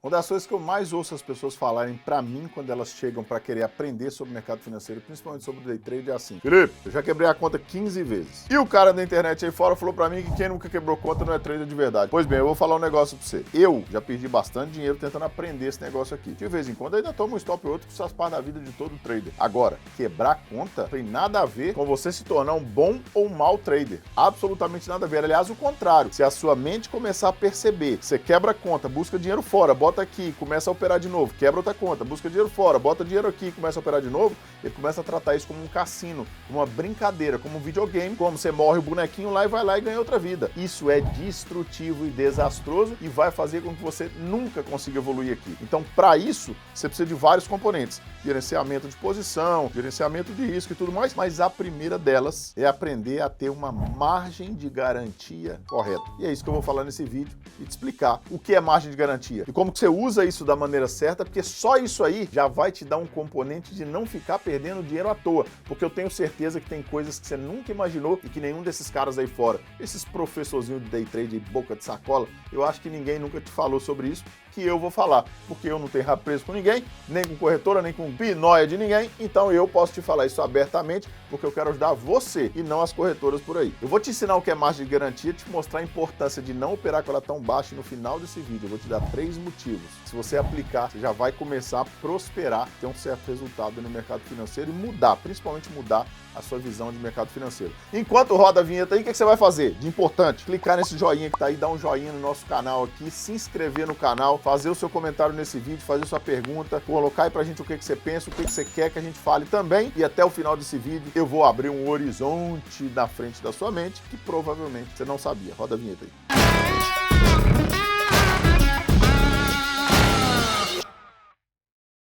Uma das coisas que eu mais ouço as pessoas falarem pra mim quando elas chegam pra querer aprender sobre o mercado financeiro, principalmente sobre o day trade, é assim: Felipe, eu já quebrei a conta 15 vezes. E o cara da internet aí fora falou pra mim que quem nunca quebrou conta não é trader de verdade. Pois bem, eu vou falar um negócio pra você. Eu já perdi bastante dinheiro tentando aprender esse negócio aqui. De vez em quando eu ainda tomo um stop ou outro que faz parte da vida de todo trader. Agora, quebrar conta tem nada a ver com você se tornar um bom ou um mau trader. Absolutamente nada a ver. Aliás, o contrário. Se a sua mente começar a perceber que você quebra a conta, busca dinheiro fora, bota aqui, começa a operar de novo, quebra outra conta, busca dinheiro fora, bota dinheiro aqui, começa a operar de novo, ele começa a tratar isso como um cassino, como uma brincadeira, como um videogame, como você morre o bonequinho lá e vai lá e ganha outra vida. Isso é destrutivo e desastroso e vai fazer com que você nunca consiga evoluir aqui. Então, para isso, você precisa de vários componentes: gerenciamento de posição, gerenciamento de risco e tudo mais, mas a primeira delas é aprender a ter uma margem de garantia correta. E é isso que eu vou falar nesse vídeo e te explicar o que é margem de garantia e como que você usa isso da maneira certa, porque só isso aí já vai te dar um componente de não ficar perdendo dinheiro à toa, porque eu tenho certeza que tem coisas que você nunca imaginou e que nenhum desses caras aí fora, esses professorzinhos de day trade e boca de sacola, eu acho que ninguém nunca te falou sobre isso, que eu vou falar, porque eu não tenho rabo preso com ninguém, nem com corretora, nem com pinóia de ninguém, então eu posso te falar isso abertamente, porque eu quero ajudar você e não as corretoras por aí. Eu vou te ensinar o que é margem de garantia, te mostrar a importância de não operar com ela tão baixa, e no final desse vídeo eu vou te dar 3 motivos. Se você aplicar, você já vai começar a prosperar, ter um certo resultado no mercado financeiro e mudar, principalmente mudar a sua visão de mercado financeiro. Enquanto roda a vinheta aí, o que você vai fazer de importante? Clicar nesse joinha que tá aí, dar um joinha no nosso canal aqui, se inscrever no canal, fazer o seu comentário nesse vídeo, fazer sua pergunta, colocar aí pra gente o que você pensa, o que você quer que a gente fale também. E até o final desse vídeo eu vou abrir um horizonte na frente da sua mente que provavelmente você não sabia. Roda a vinheta aí.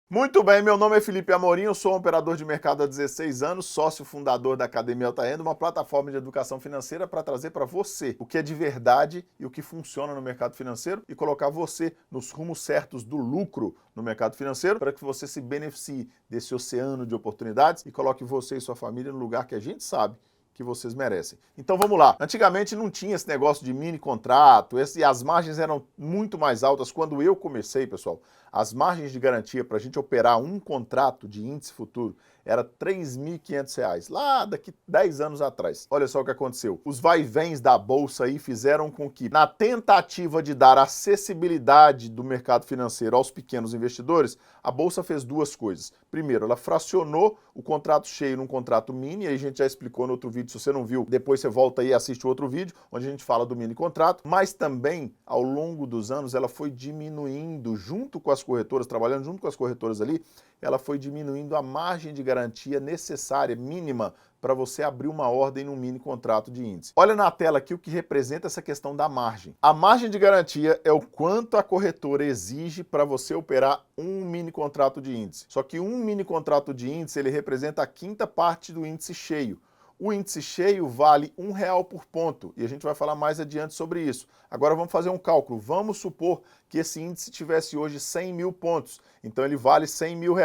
Muito bem, meu nome é Felipe Amorim, eu sou um operador de mercado há 16 anos, sócio fundador da Academia Alta Renda, uma plataforma de educação financeira para trazer para você o que é de verdade e o que funciona no mercado financeiro e colocar você nos rumos certos do lucro no mercado financeiro para que você se beneficie desse oceano de oportunidades e coloque você e sua família no lugar que a gente sabe que vocês merecem. Então vamos lá. Antigamente não tinha esse negócio de mini contrato, e as margens eram muito mais altas. Quando eu comecei, pessoal, as margens de garantia para a gente operar um contrato de índice futuro era R$ 3.500, lá daqui 10 anos atrás. Olha só o que aconteceu. Os vai-vens da bolsa aí fizeram com que, na tentativa de dar acessibilidade do mercado financeiro aos pequenos investidores, a bolsa fez duas coisas. Primeiro, ela fracionou o contrato cheio num contrato mini, e aí a gente já explicou no outro vídeo. Se você não viu, depois você volta aí e assiste o outro vídeo, onde a gente fala do mini contrato. Mas também, ao longo dos anos, ela foi diminuindo, junto com as corretoras, trabalhando junto com as corretoras ali, ela foi diminuindo a margem de garantia necessária, mínima, para você abrir uma ordem num mini contrato de índice. Olha na tela aqui o que representa essa questão da margem. A margem de garantia é o quanto a corretora exige para você operar um mini contrato de índice. Só que um mini contrato de índice, ele representa a quinta parte do índice cheio. O índice cheio vale R$ 1 por ponto, e a gente vai falar mais adiante sobre isso. Agora vamos fazer um cálculo. Vamos supor que esse índice tivesse hoje 100 mil pontos, então ele vale R$ 100 mil.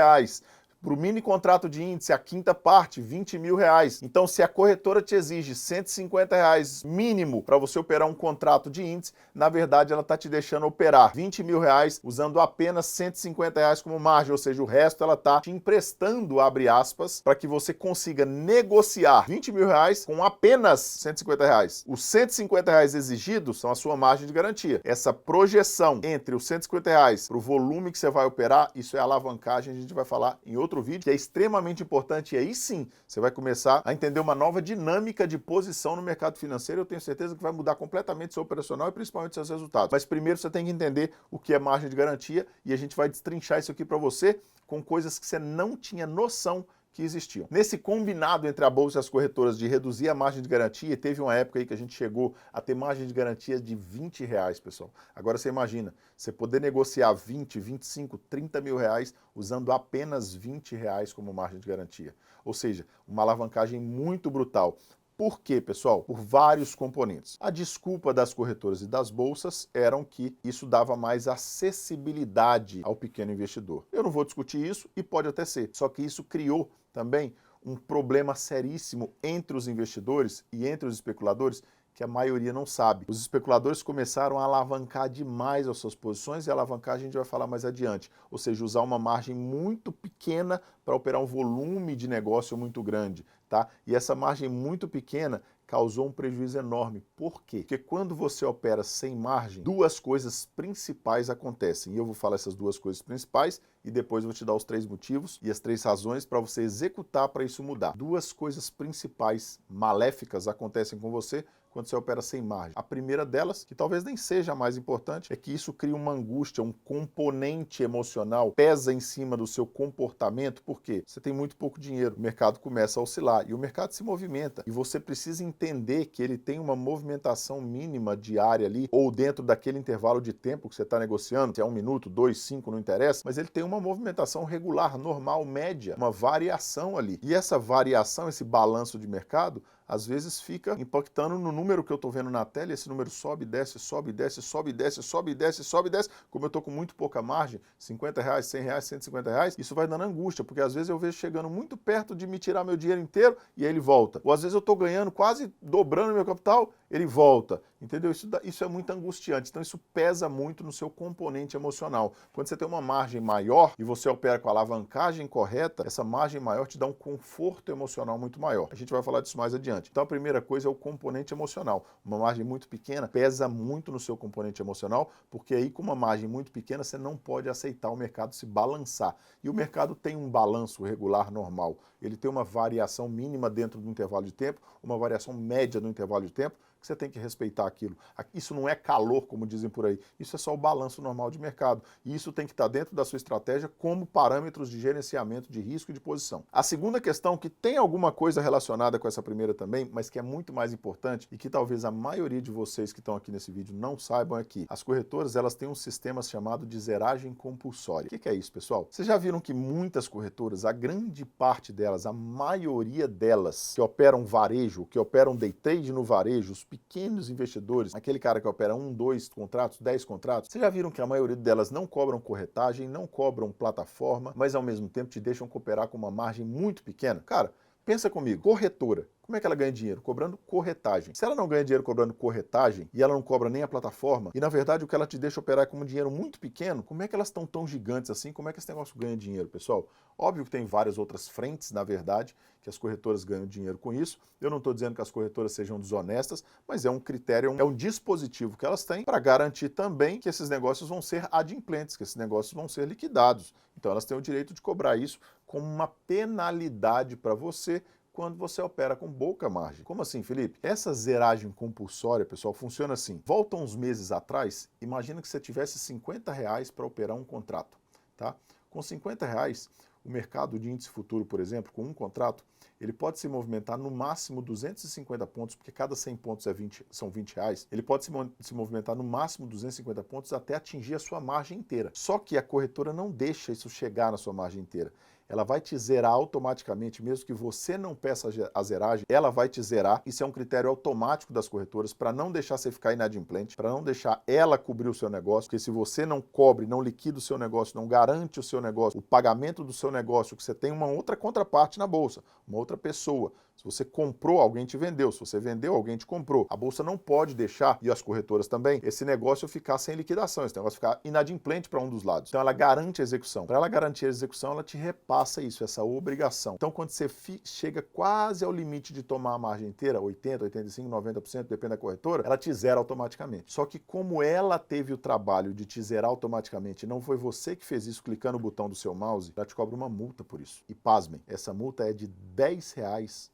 Para o mini contrato de índice, a quinta parte, R$ 20 mil. Então, se a corretora te exige R$ 150 mínimo para você operar um contrato de índice, na verdade ela está te deixando operar R$ 20 mil usando apenas R$ 150 como margem, ou seja, o resto ela está te emprestando, abre aspas, para que você consiga negociar R$ 20 mil com apenas R$ 150. Os R$ 150 exigidos são a sua margem de garantia. Essa projeção entre os R$ 150 para o volume que você vai operar, isso é alavancagem, a gente vai falar em outro vídeo, que é extremamente importante, e aí sim você vai começar a entender uma nova dinâmica de posição no mercado financeiro. Eu tenho certeza que vai mudar completamente seu operacional e principalmente seus resultados. Mas primeiro você tem que entender o que é margem de garantia, e a gente vai destrinchar isso aqui para você com coisas que você não tinha noção que existiam. Nesse combinado entre a bolsa e as corretoras de reduzir a margem de garantia, teve uma época aí que a gente chegou a ter margem de garantia de R$ 20, pessoal. Agora você imagina, você poder negociar 20, 25, 30 mil reais usando apenas R$ 20 como margem de garantia. Ou seja, uma alavancagem muito brutal. Por quê, pessoal? Por vários componentes. A desculpa das corretoras e das bolsas eram que isso dava mais acessibilidade ao pequeno investidor. Eu não vou discutir isso, e pode até ser. Só que isso criou também um problema seríssimo entre os investidores e entre os especuladores, que a maioria não sabe. Os especuladores começaram a alavancar demais as suas posições, e alavancar a gente vai falar mais adiante, ou seja, usar uma margem muito pequena para operar um volume de negócio muito grande, tá? E essa margem muito pequena causou um prejuízo enorme. Por quê? Porque quando você opera sem margem, duas coisas principais acontecem. E eu vou falar essas duas coisas principais e depois vou te dar os 3 motivos e as 3 razões para você executar para isso mudar. Duas coisas principais maléficas acontecem com você quando você opera sem margem. A primeira delas, que talvez nem seja a mais importante, é que isso cria uma angústia, um componente emocional, pesa em cima do seu comportamento, porque você tem muito pouco dinheiro, o mercado começa a oscilar e o mercado se movimenta, e você precisa entender que ele tem uma movimentação mínima diária ali, ou dentro daquele intervalo de tempo que você está negociando, se é 1 minuto, 2, 5, não interessa, mas ele tem uma movimentação regular, normal, média, uma variação ali. E essa variação, esse balanço de mercado, às vezes fica impactando no número que eu estou vendo na tela, e esse número sobe, desce, sobe, desce, sobe, desce, sobe, desce, sobe, desce. Como eu estou com muito pouca margem, R$50, R$100, R$150, isso vai dando angústia, porque às vezes eu vejo chegando muito perto de me tirar meu dinheiro inteiro e aí ele volta. Ou às vezes eu estou ganhando, quase dobrando meu capital, ele volta. Entendeu? Isso é muito angustiante. Então isso pesa muito no seu componente emocional. Quando você tem uma margem maior e você opera com a alavancagem correta, essa margem maior te dá um conforto emocional muito maior. A gente vai falar disso mais adiante. Então a primeira coisa é o componente emocional. Uma margem muito pequena pesa muito no seu componente emocional, porque aí com uma margem muito pequena você não pode aceitar o mercado se balançar. E o mercado tem um balanço regular normal. Ele tem uma variação mínima dentro do intervalo de tempo, uma variação média no intervalo de tempo, que você tem que respeitar aquilo. Isso não é calor, como dizem por aí. Isso é só o balanço normal de mercado. E isso tem que estar dentro da sua estratégia como parâmetros de gerenciamento de risco e de posição. A segunda questão, que tem alguma coisa relacionada com essa primeira também, mas que é muito mais importante e que talvez a maioria de vocês que estão aqui nesse vídeo não saibam, é que as corretoras, elas têm um sistema chamado de zeragem compulsória. O que é isso, pessoal? Vocês já viram que muitas corretoras, a grande parte delas, a maioria delas, que operam varejo, que operam day trade no varejo, os pequenos investidores, aquele cara que opera 1, 2 contratos, 10 contratos, vocês já viram que a maioria delas não cobram corretagem, não cobram plataforma, mas ao mesmo tempo te deixam cooperar com uma margem muito pequena? Cara, pensa comigo, corretora, como é que ela ganha dinheiro? Cobrando corretagem. Se ela não ganha dinheiro cobrando corretagem, e ela não cobra nem a plataforma, e na verdade o que ela te deixa operar é com um dinheiro muito pequeno, como é que elas estão tão gigantes assim? Como é que esse negócio ganha dinheiro, pessoal? Óbvio que tem várias outras frentes, na verdade, que as corretoras ganham dinheiro com isso. Eu não estou dizendo que as corretoras sejam desonestas, mas é um critério, é um dispositivo que elas têm para garantir também que esses negócios vão ser adimplentes, que esses negócios vão ser liquidados. Então elas têm o direito de cobrar isso como uma penalidade para você quando você opera com pouca margem. Como assim, Felipe? Essa zeragem compulsória, pessoal, funciona assim. Volta uns meses atrás, imagina que você tivesse R$50 para operar um contrato, tá? Com R$50, o mercado de índice futuro, por exemplo, com um contrato, ele pode se movimentar no máximo 250 pontos, porque cada 100 pontos são R$20. Ele pode se movimentar no máximo 250 pontos até atingir a sua margem inteira. Só que a corretora não deixa isso chegar na sua margem inteira. Ela vai te zerar automaticamente, mesmo que você não peça a zeragem, ela vai te zerar. Isso é um critério automático das corretoras para não deixar você ficar inadimplente, para não deixar ela cobrir o seu negócio, porque se você não cobre, não liquida o seu negócio, não garante o seu negócio, o pagamento do seu negócio, que você tem uma outra contraparte na bolsa, uma outra pessoa. Se você comprou, alguém te vendeu. Se você vendeu, alguém te comprou. A bolsa não pode deixar, e as corretoras também, esse negócio ficar sem liquidação, esse negócio ficar inadimplente para um dos lados. Então ela garante a execução. Para ela garantir a execução, ela te repassa isso, essa obrigação. Então quando você chega quase ao limite de tomar a margem inteira, 80%, 85%, 90%, depende da corretora, ela te zera automaticamente. Só que como ela teve o trabalho de te zerar automaticamente, não foi você que fez isso clicando no botão do seu mouse, ela te cobra uma multa por isso. E pasmem, essa multa é de R$10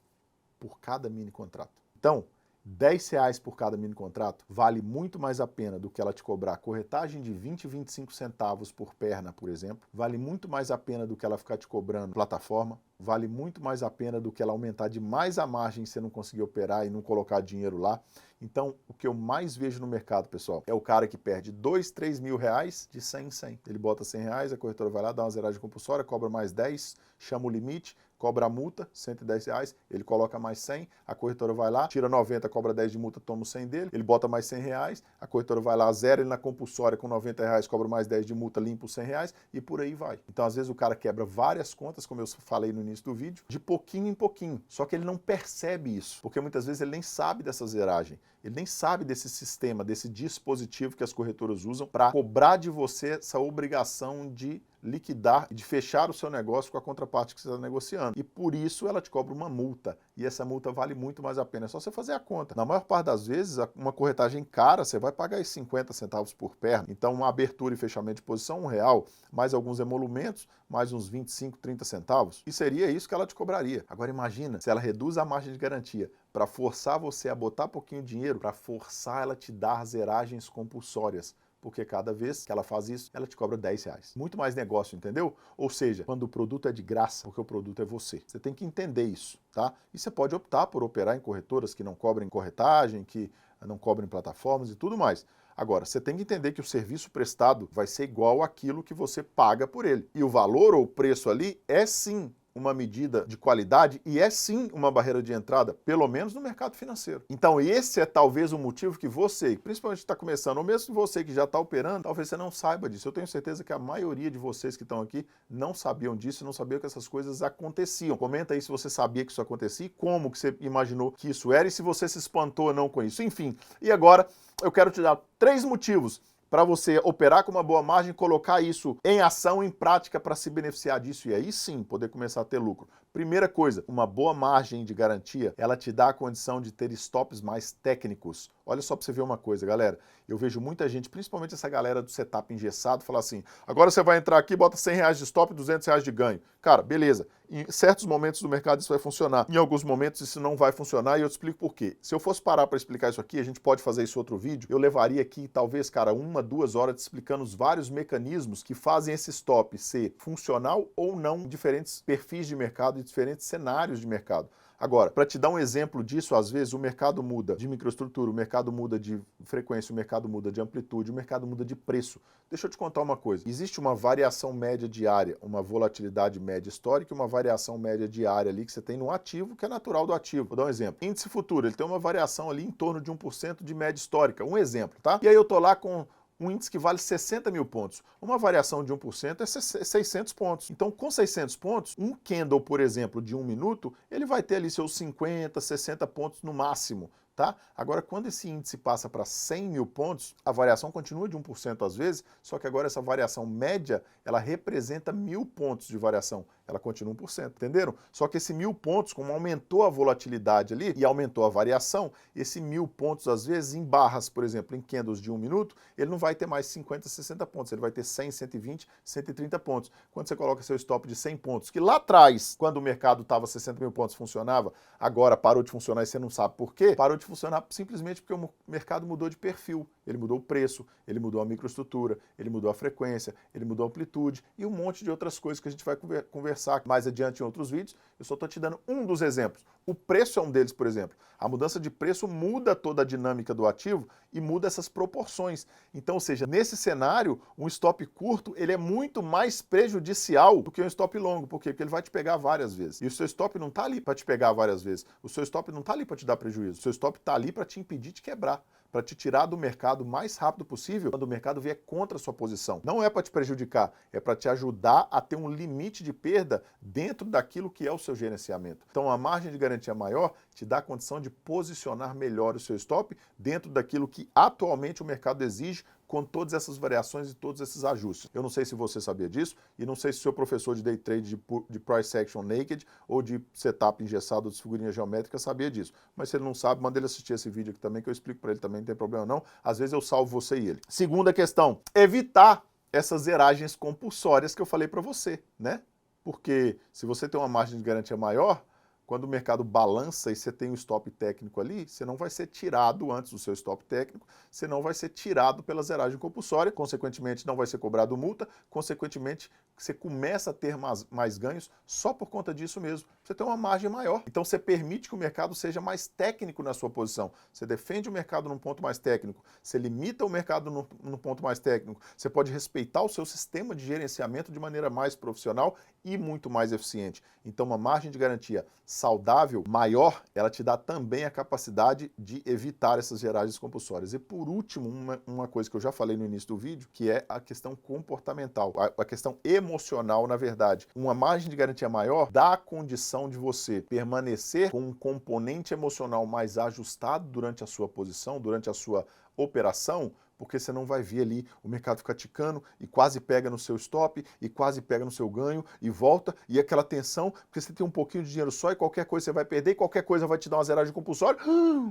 por cada mini contrato. Então, R$10 por cada mini contrato vale muito mais a pena do que ela te cobrar corretagem de 20, 25 centavos por perna, por exemplo. Vale muito mais a pena do que ela ficar te cobrando plataforma. Vale muito mais a pena do que ela aumentar demais a margem se você não conseguir operar e não colocar dinheiro lá. Então, o que eu mais vejo no mercado, pessoal, é o cara que perde 2, 3 mil reais de 100 em 100. Ele bota R$100, a corretora vai lá, dá uma zeragem compulsória, cobra mais 10, chama o limite, cobra a multa, R$110, ele coloca mais 100, a corretora vai lá, tira 90, cobra 10 de multa, toma o 100 dele, ele bota mais R$100, a corretora vai lá, zera ele na compulsória com R$90, cobra mais 10 de multa, limpa os R$100 e por aí vai. Então, às vezes, o cara quebra várias contas, como eu falei no início do vídeo, de pouquinho em pouquinho. Só que ele não percebe isso, porque muitas vezes ele nem sabe dessa zeragem, ele nem sabe desse sistema, desse dispositivo que as corretoras usam para cobrar de você essa obrigação de liquidar e de fechar o seu negócio com a contraparte que você está negociando. E por isso ela te cobra uma multa. E essa multa vale muito mais a pena. É só você fazer a conta. Na maior parte das vezes, uma corretagem cara, você vai pagar esses 50 centavos por perna. Então, uma abertura e fechamento de posição, R$1, mais alguns emolumentos, mais uns 25, 30 centavos. E seria isso que ela te cobraria. Agora imagina, se ela reduz a margem de garantia para forçar você a botar pouquinho de dinheiro, para forçar ela a te dar zeragens compulsórias. Porque cada vez que ela faz isso, ela te cobra R$10. Muito mais negócio, entendeu? Ou seja, quando o produto é de graça, porque o produto é você. Você tem que entender isso, tá? E você pode optar por operar em corretoras que não cobrem corretagem, que não cobrem plataformas e tudo mais. Agora, você tem que entender que o serviço prestado vai ser igual àquilo que você paga por ele. E o valor ou o preço ali é sim uma medida de qualidade e é sim uma barreira de entrada, pelo menos no mercado financeiro. Então esse é talvez o motivo que você, principalmente está começando, ou mesmo você que já está operando, talvez você não saiba disso. Eu tenho certeza que a maioria de vocês que estão aqui não sabiam disso, não sabiam que essas coisas aconteciam. Comenta aí se você sabia que isso acontecia e como que você imaginou que isso era e se você se espantou ou não com isso. Enfim, e agora eu quero te dar 3 motivos para você operar com uma boa margem, colocar isso em ação, em prática, para se beneficiar disso e aí sim poder começar a ter lucro. Primeira coisa, uma boa margem de garantia, ela te dá a condição de ter stops mais técnicos. Olha só para você ver uma coisa, galera. Eu vejo muita gente, principalmente essa galera do setup engessado, falar assim, agora você vai entrar aqui, bota R$100 de stop e R$200 de ganho. Cara, beleza. Em certos momentos do mercado isso vai funcionar. Em alguns momentos isso não vai funcionar e eu te explico por quê. Se eu fosse parar para explicar isso aqui, a gente pode fazer isso em outro vídeo, eu levaria aqui talvez, cara, 1, 2 horas te explicando os vários mecanismos que fazem esse stop ser funcional ou não em diferentes perfis de mercado e diferentes cenários de mercado. Agora, para te dar um exemplo disso, às vezes o mercado muda de microestrutura, o mercado muda de frequência, o mercado muda de amplitude, o mercado muda de preço. Deixa eu te contar uma coisa. Existe uma variação média diária, uma volatilidade média histórica e uma variação média diária ali que você tem no ativo, que é natural do ativo. Vou dar um exemplo. Índice futuro, ele tem uma variação ali em torno de 1% de média histórica. Um exemplo, tá? E aí eu tô lá com um índice que vale 60 mil pontos. Uma variação de 1% é 600 pontos. Então, com 600 pontos, um candle, por exemplo, de 1 minuto, ele vai ter ali seus 50, 60 pontos no máximo. Tá? Agora, quando esse índice passa para 100 mil pontos, a variação continua de 1% às vezes, só que agora essa variação média, ela representa 1.000 pontos de variação. Ela continua 1%, entenderam? Só que esse 1.000 pontos, como aumentou a volatilidade ali e aumentou a variação, esse 1.000 pontos, às vezes, em barras, por exemplo, em candles de 1 minuto, ele não vai ter mais 50, 60 pontos, ele vai ter 100, 120, 130 pontos. Quando você coloca seu stop de 100 pontos, que lá atrás, quando o mercado estava 60 mil pontos, funcionava, agora parou de funcionar e você não sabe por quê, parou de funcionar simplesmente porque o mercado mudou de perfil. Ele mudou o preço, ele mudou a microestrutura, ele mudou a frequência, ele mudou a amplitude e um monte de outras coisas que a gente vai conversar mais adiante em outros vídeos. Eu só estou te dando um dos exemplos. O preço é um deles, por exemplo. A mudança de preço muda toda a dinâmica do ativo e muda essas proporções. Então, ou seja, nesse cenário, um stop curto ele é muito mais prejudicial do que um stop longo. Por quê? Porque ele vai te pegar várias vezes. E o seu stop não está ali para te pegar várias vezes. O seu stop não está ali para te dar prejuízo. O seu stop está ali para te impedir de quebrar, para te tirar do mercado o mais rápido possível quando o mercado vier contra a sua posição. Não é para te prejudicar, é para te ajudar a ter um limite de perda dentro daquilo que é o seu gerenciamento. Então, a margem de garantia maior te dá a condição de posicionar melhor o seu stop dentro daquilo que atualmente o mercado exige, com todas essas variações e todos esses ajustes. Eu não sei se você sabia disso e não sei se o seu professor de day trade de price action naked ou de setup engessado ou de figurinha geométrica sabia disso. Mas se ele não sabe, manda ele assistir esse vídeo aqui também que eu explico para ele também, não tem problema não. Às vezes eu salvo você e ele. Segunda questão, evitar essas zeragens compulsórias que eu falei para você, né? Porque se você tem uma margem de garantia maior, quando o mercado balança e você tem um stop técnico ali, você não vai ser tirado antes do seu stop técnico, você não vai ser tirado pela zeragem compulsória, consequentemente não vai ser cobrado multa, consequentemente você começa a ter mais ganhos só por conta disso mesmo. Você tem uma margem maior. Então você permite que o mercado seja mais técnico na sua posição. Você defende o mercado num ponto mais técnico, você limita o mercado num ponto mais técnico, você pode respeitar o seu sistema de gerenciamento de maneira mais profissional e muito mais eficiente. Então uma margem de garantia saudável maior, ela te dá também a capacidade de evitar essas geragens compulsórias. E por último, uma coisa que eu já falei no início do vídeo, que é a questão comportamental, a questão emocional, na verdade. Uma margem de garantia maior dá a condição de você permanecer com um componente emocional mais ajustado durante a sua posição, durante a sua operação, porque você não vai ver ali o mercado ficar ticando e quase pega no seu stop e quase pega no seu ganho e volta, e aquela tensão, porque você tem um pouquinho de dinheiro só e qualquer coisa você vai perder e qualquer coisa vai te dar uma zeragem compulsória,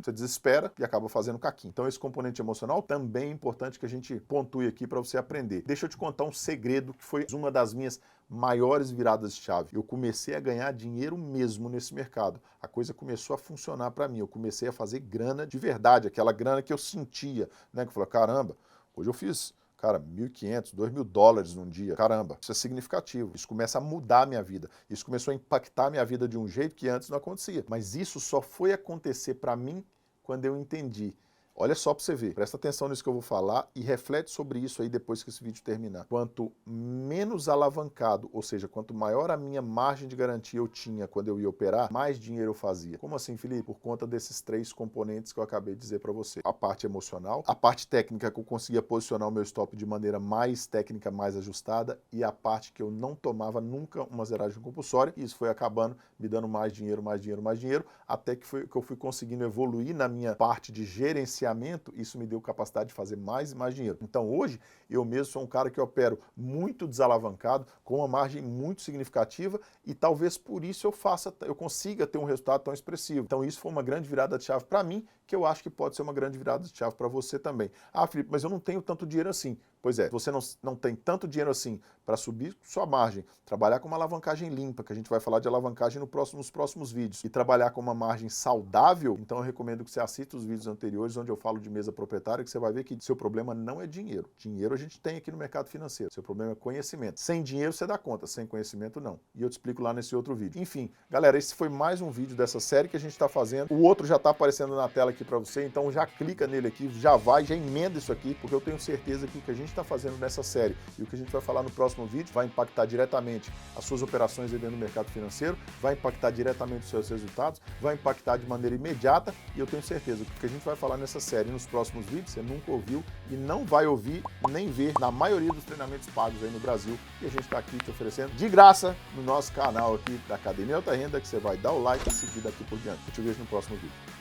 você desespera e acaba fazendo caquinho. Então esse componente emocional também é importante que a gente pontue aqui para você aprender. Deixa eu te contar um segredo que foi uma das minhas maiores viradas de chave. Eu comecei a ganhar dinheiro mesmo nesse mercado. A coisa começou a funcionar para mim. Eu comecei a fazer grana de verdade, aquela grana que eu sentia, né? Que eu falei, caramba, hoje eu fiz, cara, 1.500, 2.000 dólares num dia. Caramba, isso é significativo. Isso começa a mudar a minha vida. Isso começou a impactar a minha vida de um jeito que antes não acontecia. Mas isso só foi acontecer para mim quando eu entendi. Olha só para você ver, presta atenção nisso que eu vou falar e reflete sobre isso aí depois que esse vídeo terminar. Quanto menos alavancado, ou seja, quanto maior a minha margem de garantia eu tinha quando eu ia operar, mais dinheiro eu fazia. Como assim, Felipe? Por conta desses três componentes que eu acabei de dizer para você. A parte emocional, a parte técnica que eu conseguia posicionar o meu stop de maneira mais técnica, mais ajustada, e a parte que eu não tomava nunca uma zeragem compulsória, e isso foi acabando me dando mais dinheiro, mais dinheiro, mais dinheiro, até que eu fui conseguindo evoluir na minha parte de gerenciamento. Isso me deu capacidade de fazer mais e mais dinheiro. Então hoje eu mesmo sou um cara que opero muito desalavancado, com uma margem muito significativa, e talvez por isso eu consiga ter um resultado tão expressivo. Então isso foi uma grande virada de chave para mim, que eu acho que pode ser uma grande virada de chave para você também. Ah, Felipe, mas eu não tenho tanto dinheiro assim. Pois é, você não tem tanto dinheiro assim para subir sua margem, trabalhar com uma alavancagem limpa, que a gente vai falar de alavancagem nos próximos vídeos, e trabalhar com uma margem saudável, então eu recomendo que você assista os vídeos anteriores, onde eu falo de mesa proprietária, que você vai ver que seu problema não é dinheiro. Dinheiro a gente tem aqui no mercado financeiro, seu problema é conhecimento. Sem dinheiro você dá conta, sem conhecimento não. E eu te explico lá nesse outro vídeo. Enfim, galera, esse foi mais um vídeo dessa série que a gente está fazendo. O outro já está aparecendo na tela aqui para você, então já clica nele aqui, já emenda isso aqui, porque eu tenho certeza que o que a gente está fazendo nessa série e o que a gente vai falar no próximo vídeo vai impactar diretamente as suas operações dentro do mercado financeiro, vai impactar diretamente os seus resultados, vai impactar de maneira imediata, e eu tenho certeza que o que a gente vai falar nessa série e nos próximos vídeos você nunca ouviu e não vai ouvir nem ver na maioria dos treinamentos pagos aí no Brasil, e a gente está aqui te oferecendo de graça no nosso canal aqui da Academia Alta Renda, que você vai dar o like e seguir daqui por diante. Eu te vejo no próximo vídeo.